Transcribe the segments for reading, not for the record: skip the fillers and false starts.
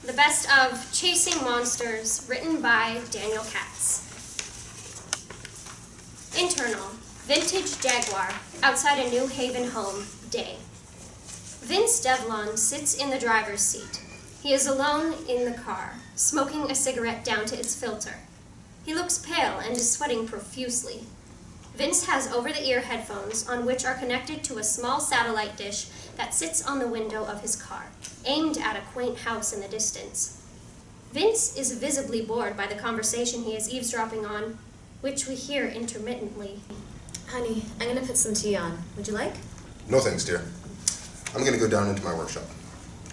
The Best of Chasing Monsters, written by Daniel Katz. Internal, vintage Jaguar, outside a New Haven home, day. Vince Devlon sits in the driver's seat. He is alone in the car, smoking a cigarette down to its filter. He looks pale and is sweating profusely. Vince has over-the-ear headphones on which are connected to a small satellite dish that sits on the window of his car, aimed at a quaint house in the distance. Vince is visibly bored by the conversation he is eavesdropping on, which we hear intermittently. Honey, I'm going to put some tea on. Would you like? No thanks, dear. I'm going to go down into my workshop.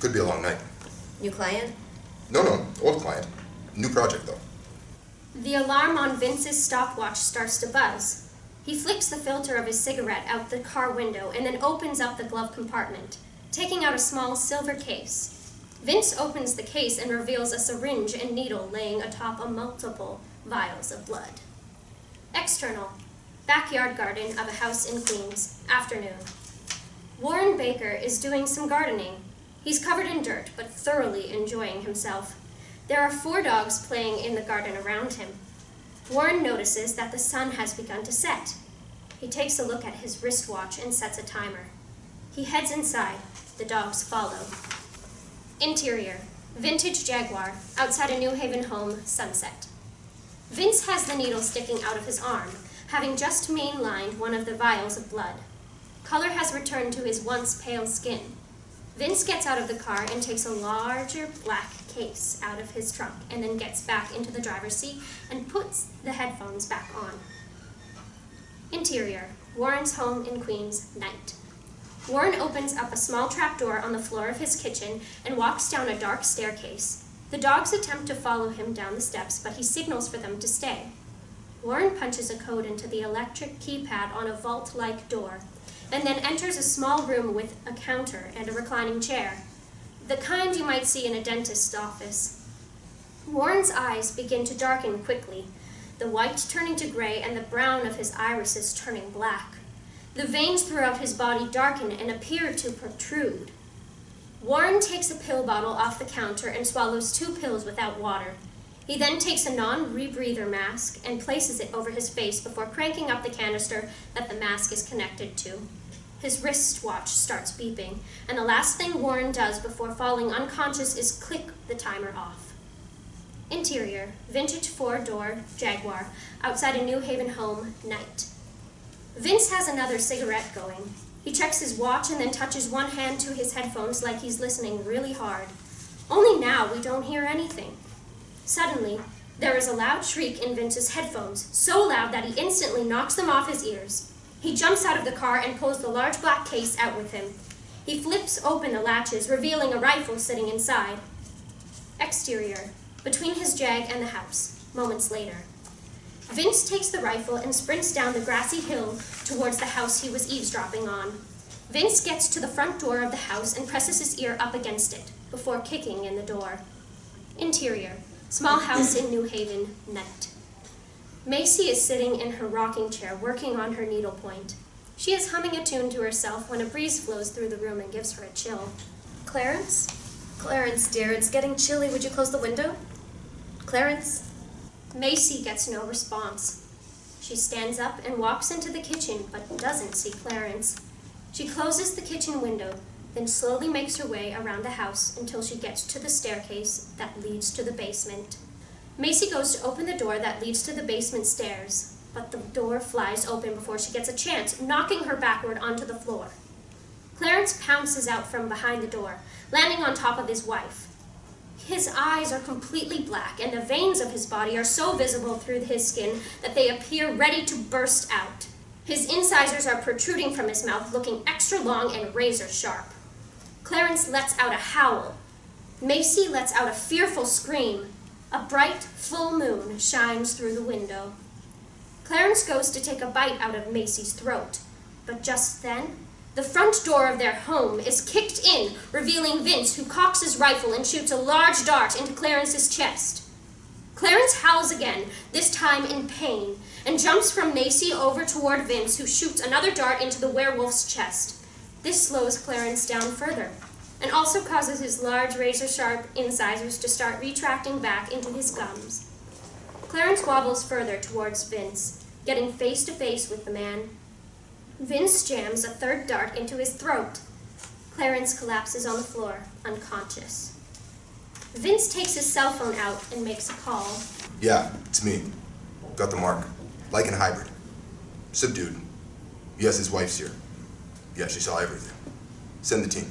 Could be a long night. New client? No, old client. New project, though. The alarm on Vince's stopwatch starts to buzz. He flicks the filter of his cigarette out the car window and then opens up the glove compartment, taking out a small silver case. Vince opens the case and reveals a syringe and needle laying atop a multiple vials of blood. External, backyard garden of a house in Queens, afternoon. Warren Baker is doing some gardening. He's covered in dirt, but thoroughly enjoying himself. There are 4 dogs playing in the garden around him. Warren notices that the sun has begun to set. He takes a look at his wristwatch and sets a timer. He heads inside. The dogs follow. Interior, vintage Jaguar, outside a New Haven home, sunset. Vince has the needle sticking out of his arm, having just mainlined one of the vials of blood. Color has returned to his once pale skin. Vince gets out of the car and takes a larger black case out of his trunk and then gets back into the driver's seat and puts the headphones back on. Interior, Warren's home in Queens, night. Warren opens up a small trapdoor on the floor of his kitchen and walks down a dark staircase. The dogs attempt to follow him down the steps, but he signals for them to stay. Warren punches a code into the electric keypad on a vault-like door, and then enters a small room with a counter and a reclining chair, the kind you might see in a dentist's office. Warren's eyes begin to darken quickly, the white turning to gray and the brown of his irises turning black. The veins throughout his body darken and appear to protrude. Warren takes a pill bottle off the counter and swallows 2 pills without water. He then takes a non-rebreather mask and places it over his face before cranking up the canister that the mask is connected to. His wristwatch starts beeping, and the last thing Warren does before falling unconscious is click the timer off. Interior, vintage 4-door Jaguar, outside a New Haven home, night. Vince has another cigarette going. He checks his watch and then touches one hand to his headphones like he's listening really hard. Only now we don't hear anything. Suddenly, there is a loud shriek in Vince's headphones, so loud that he instantly knocks them off his ears. He jumps out of the car and pulls the large black case out with him. He flips open the latches, revealing a rifle sitting inside. Exterior, between his Jag and the house, moments later. Vince takes the rifle and sprints down the grassy hill towards the house he was eavesdropping on. Vince gets to the front door of the house and presses his ear up against it, before kicking in the door. Interior, small house in New Haven, night. Macy is sitting in her rocking chair, working on her needlepoint. She is humming a tune to herself when a breeze flows through the room and gives her a chill. Clarence? Clarence, dear, it's getting chilly. Would you close the window? Clarence? Macy gets no response. She stands up and walks into the kitchen, but doesn't see Clarence. She closes the kitchen window, then slowly makes her way around the house until she gets to the staircase that leads to the basement. Macy goes to open the door that leads to the basement stairs, but the door flies open before she gets a chance, knocking her backward onto the floor. Clarence pounces out from behind the door, landing on top of his wife. His eyes are completely black, and the veins of his body are so visible through his skin that they appear ready to burst out. His incisors are protruding from his mouth, looking extra long and razor sharp. Clarence lets out a howl. Macy lets out a fearful scream. A bright, full moon shines through the window. Clarence goes to take a bite out of Macy's throat, but just then, the front door of their home is kicked in, revealing Vince, who cocks his rifle and shoots a large dart into Clarence's chest. Clarence howls again, this time in pain, and jumps from Macy over toward Vince, who shoots another dart into the werewolf's chest. This slows Clarence down further. and also causes his large razor-sharp incisors to start retracting back into his gums. Clarence wobbles further towards Vince, getting face to face with the man. Vince jams a third dart into his throat. Clarence collapses on the floor, unconscious. Vince takes his cell phone out and makes a call. Yeah, it's me. Got the mark. Like and hybrid. Subdued. Yes, his wife's here. Yeah, she saw everything. Send the team.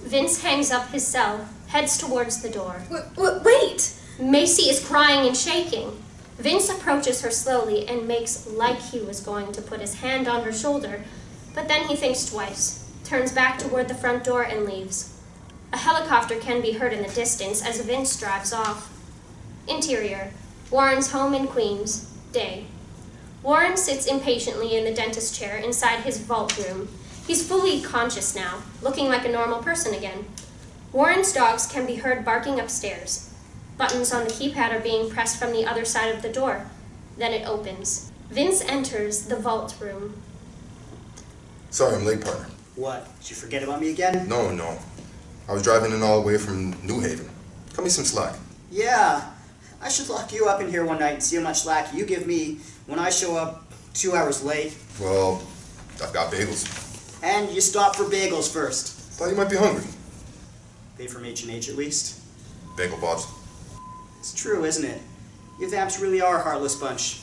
Vince hangs up his cell, heads towards the door. Wait! Macy is crying and shaking. Vince approaches her slowly and makes like he was going to put his hand on her shoulder, but then he thinks twice, turns back toward the front door and leaves. A helicopter can be heard in the distance as Vince drives off. Interior, Warren's home in Queens, day. Warren sits impatiently in the dentist chair inside his vault room. He's fully conscious now, looking like a normal person again. Warren's dogs can be heard barking upstairs. Buttons on the keypad are being pressed from the other side of the door. Then it opens. Vince enters the vault room. Sorry, I'm late, partner. What? Did you forget about me again? No. I was driving in all the way from New Haven. Cut me some slack. Yeah. I should lock you up in here one night and see how much slack you give me when I show up 2 hours late. Well, I've got bagels. And you stop for bagels first. Thought you might be hungry. They from H&H at least. Bagel Bob's. It's true, isn't it? You vamps really are a heartless bunch.